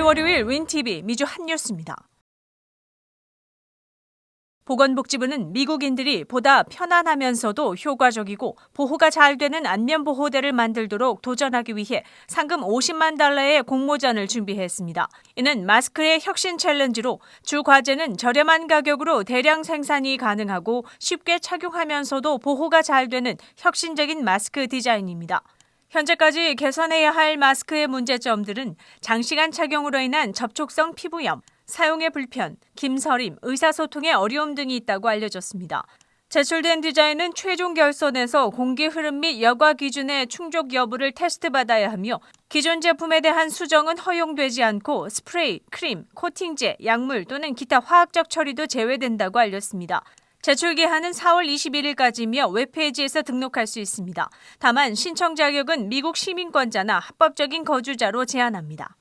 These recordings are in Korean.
월요일 윈TV 미주 핫뉴스입니다. 보건복지부는 미국인들이 보다 편안하면서도 효과적이고 보호가 잘 되는 안면보호대를 만들도록 도전하기 위해 상금 $500만 공모전을 준비했습니다. 이는 마스크의 혁신 챌린지로 주 과제는 저렴한 가격으로 대량 생산이 가능하고 쉽게 착용하면서도 보호가 잘 되는 혁신적인 마스크 디자인입니다. 현재까지 개선해야 할 마스크의 문제점들은 장시간 착용으로 인한 접촉성 피부염, 사용의 불편, 김서림, 의사소통의 어려움 등이 있다고 알려졌습니다. 제출된 디자인은 최종 결선에서 공기 흐름 및 여과 기준의 충족 여부를 테스트받아야 하며 기존 제품에 대한 수정은 허용되지 않고 스프레이, 크림, 코팅제, 약물 또는 기타 화학적 처리도 제외된다고 알렸습니다. 제출 기한은 4월 21일까지이며 웹페이지에서 등록할 수 있습니다. 다만 신청 자격은 미국 시민권자나 합법적인 거주자로 제한합니다.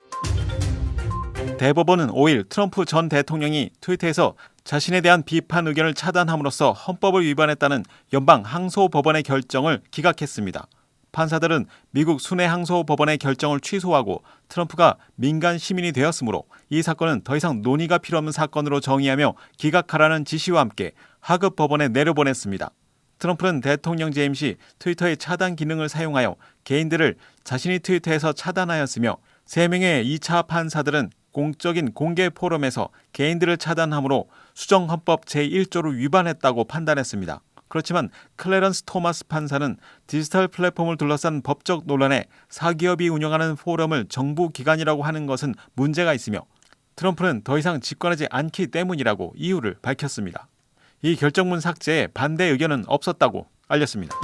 대법원은 5일 트럼프 전 대통령이 트위터에서 자신에 대한 비판 의견을 차단함으로써 헌법을 위반했다는 연방 항소법원의 결정을 기각했습니다. 판사들은 미국 순회 항소법원의 결정을 취소하고 트럼프가 민간 시민이 되었으므로 이 사건은 더 이상 논의가 필요 없는 사건으로 정의하며 기각하라는 지시와 함께 하급 법원에 내려보냈습니다. 트럼프는 대통령재임 시 트위터의 차단 기능을 사용하여 개인들을 자신이 트위터에서 차단하였으며 3명의 2차 판사들은 공적인 공개 포럼에서 개인들을 차단함으로 수정헌법 제1조를 위반했다고 판단했습니다. 그렇지만 클래런스 토마스 판사는 디지털 플랫폼을 둘러싼 법적 논란에 사기업이 운영하는 포럼을 정부 기관이라고 하는 것은 문제가 있으며 트럼프는 더 이상 집권하지 않기 때문이라고 이유를 밝혔습니다. 이 결정문 삭제에 반대 의견은 없었다고 알렸습니다.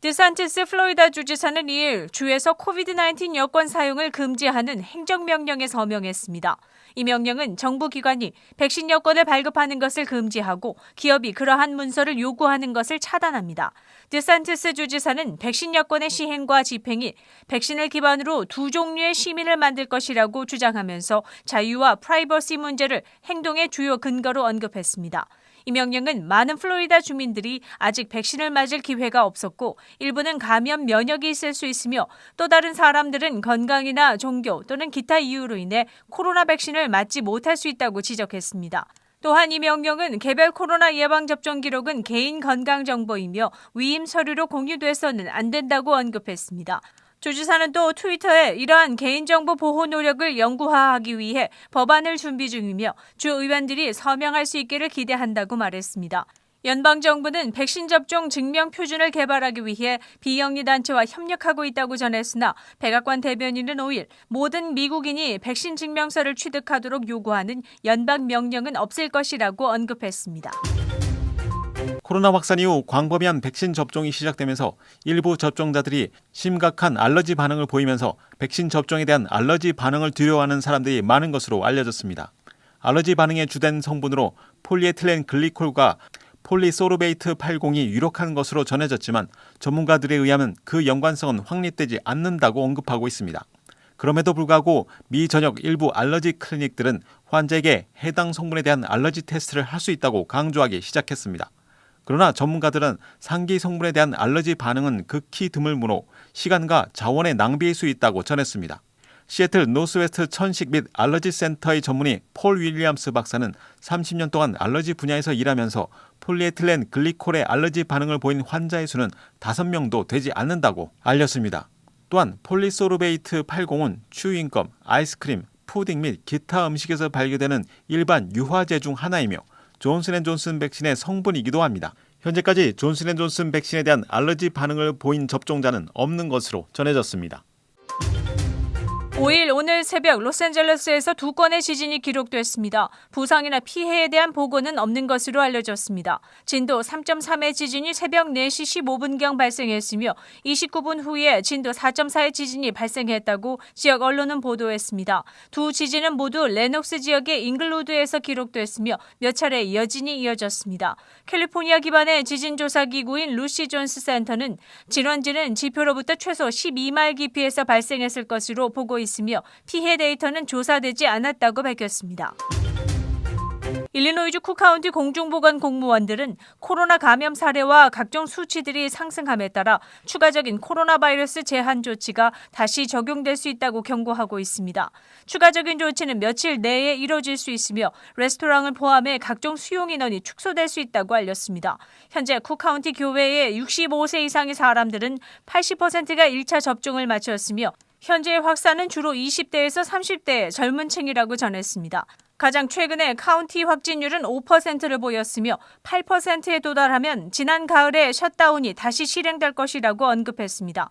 디산티스 플로리다 주지사는 2일 주에서 코비드-19 여권 사용을 금지하는 행정명령에 서명했습니다. 이 명령은 정부 기관이 백신 여권을 발급하는 것을 금지하고 기업이 그러한 문서를 요구하는 것을 차단합니다. 디산티스 주지사는 백신 여권의 시행과 집행이 백신을 기반으로 두 종류의 시민을 만들 것이라고 주장하면서 자유와 프라이버시 문제를 행동의 주요 근거로 언급했습니다. 이 명령은 많은 플로리다 주민들이 아직 백신을 맞을 기회가 없었고 일부는 감염 면역이 있을 수 있으며 또 다른 사람들은 건강이나 종교 또는 기타 이유로 인해 코로나 백신을 맞지 못할 수 있다고 지적했습니다. 또한 이 명령은 개별 코로나 예방접종 기록은 개인 건강정보이며 위임 서류로 공유돼서는 안 된다고 언급했습니다. 주지사는 또 트위터에 이러한 개인정보 보호 노력을 영구화하기 위해 법안을 준비 중이며 주 의원들이 서명할 수 있기를 기대한다고 말했습니다. 연방정부는 백신 접종 증명 표준을 개발하기 위해 비영리 단체와 협력하고 있다고 전했으나 백악관 대변인은 5일 모든 미국인이 백신 증명서를 취득하도록 요구하는 연방 명령은 없을 것이라고 언급했습니다. 코로나 확산 이후 광범위한 백신 접종이 시작되면서 일부 접종자들이 심각한 알러지 반응을 보이면서 백신 접종에 대한 알러지 반응을 두려워하는 사람들이 많은 것으로 알려졌습니다. 알러지 반응의 주된 성분으로 폴리에틸렌 글리콜과 폴리소르베이트 80이 유력한 것으로 전해졌지만 전문가들에 의하면 그 연관성은 확립되지 않는다고 언급하고 있습니다. 그럼에도 불구하고 미 전역 일부 알러지 클리닉들은 환자에게 해당 성분에 대한 알러지 테스트를 할 수 있다고 강조하기 시작했습니다. 그러나 전문가들은 상기 성분에 대한 알러지 반응은 극히 드물므로 시간과 자원의 낭비일 수 있다고 전했습니다. 시애틀 노스웨스트 천식 및 알러지 센터의 전문의 폴 윌리엄스 박사는 30년 동안 알러지 분야에서 일하면서 폴리에틸렌 글리콜의 알러지 반응을 보인 환자의 수는 5명도 되지 않는다고 알렸습니다. 또한 폴리소르베이트 80은 추윙검, 아이스크림, 푸딩 및 기타 음식에서 발견되는 일반 유화제 중 하나이며 존슨앤존슨 백신의 성분이기도 합니다. 현재까지 존슨앤존슨 백신에 대한 알러지 반응을 보인 접종자는 없는 것으로 전해졌습니다. 5일 오늘 새벽 로스앤젤레스에서 2건의 지진이 기록됐습니다. 부상이나 피해에 대한 보고는 없는 것으로 알려졌습니다. 진도 3.3의 지진이 새벽 4시 15분경 발생했으며 29분 후에 진도 4.4의 지진이 발생했다고 지역 언론은 보도했습니다. 두 지진은 모두 레녹스 지역의 잉글우드에서 기록됐으며 몇 차례 여진이 이어졌습니다. 캘리포니아 기반의 지진조사기구인 루시 존스 센터는 진원지는 지표로부터 최소 12마일 깊이에서 발생했을 것으로 보고 있으며 피해 데이터는 조사되지 않았다고 밝혔습니다. 일리노이주 쿡카운티 공중보건 공무원들은 코로나 감염 사례와 각종 수치들이 상승함에 따라 추가적인 코로나 바이러스 제한 조치가 다시 적용될 수 있다고 경고하고 있습니다. 추가적인 조치는 며칠 내에 이뤄질 수 있으며 레스토랑을 포함해 각종 수용 인원이 축소될 수 있다고 알렸습니다. 현재 쿡카운티 교외의 65세 이상의 사람들은 80%가 1차 접종을 마쳤으며 현재의 확산은 주로 20대에서 30대의 젊은 층이라고 전했습니다. 가장 최근에 카운티 확진율은 5%를 보였으며 8%에 도달하면 지난 가을에 셧다운이 다시 실행될 것이라고 언급했습니다.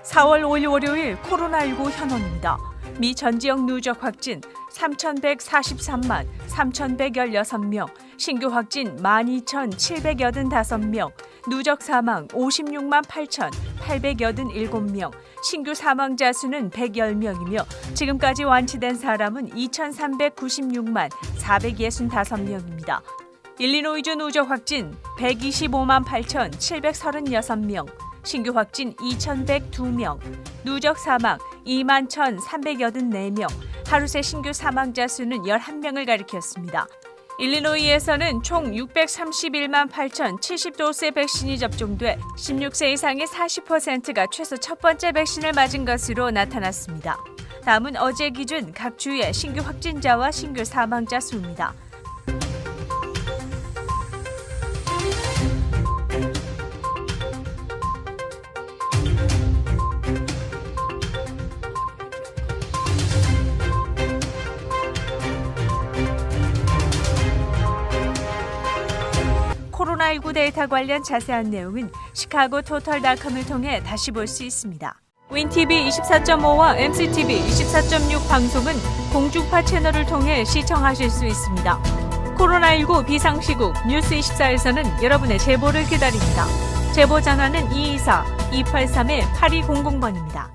4월 5일 월요일 코로나19 현황입니다. 미 전 지역 누적 확진 3,143만 3,116명, 신규 확진 12,785명, 누적 사망 56만 8,887명, 신규 사망자 수는 110명이며 지금까지 완치된 사람은 2,396만 465명입니다. 일리노이주 누적 확진 125만 8,736명, 신규 확진 2,102명, 누적 사망 2만 1,384명, 하루 새 신규 사망자 수는 11명을 가리켰습니다. 일리노이에서는 총 631만 8,070도스의 백신이 접종돼 16세 이상의 40%가 최소 첫 번째 백신을 맞은 것으로 나타났습니다. 다음은 어제 기준 각 주의 신규 확진자와 신규 사망자 수입니다. 코로나19 데이터 관련 자세한 내용은 시카고토털닷컴을 통해 다시 볼 수 있습니다. 윈TV 24.5와 MCTV 24.6 방송은 공중파 채널을 통해 시청하실 수 있습니다. 코로나19 비상시국 뉴스24에서는 여러분의 제보를 기다립니다. 제보 전화는 224-283-8200번입니다.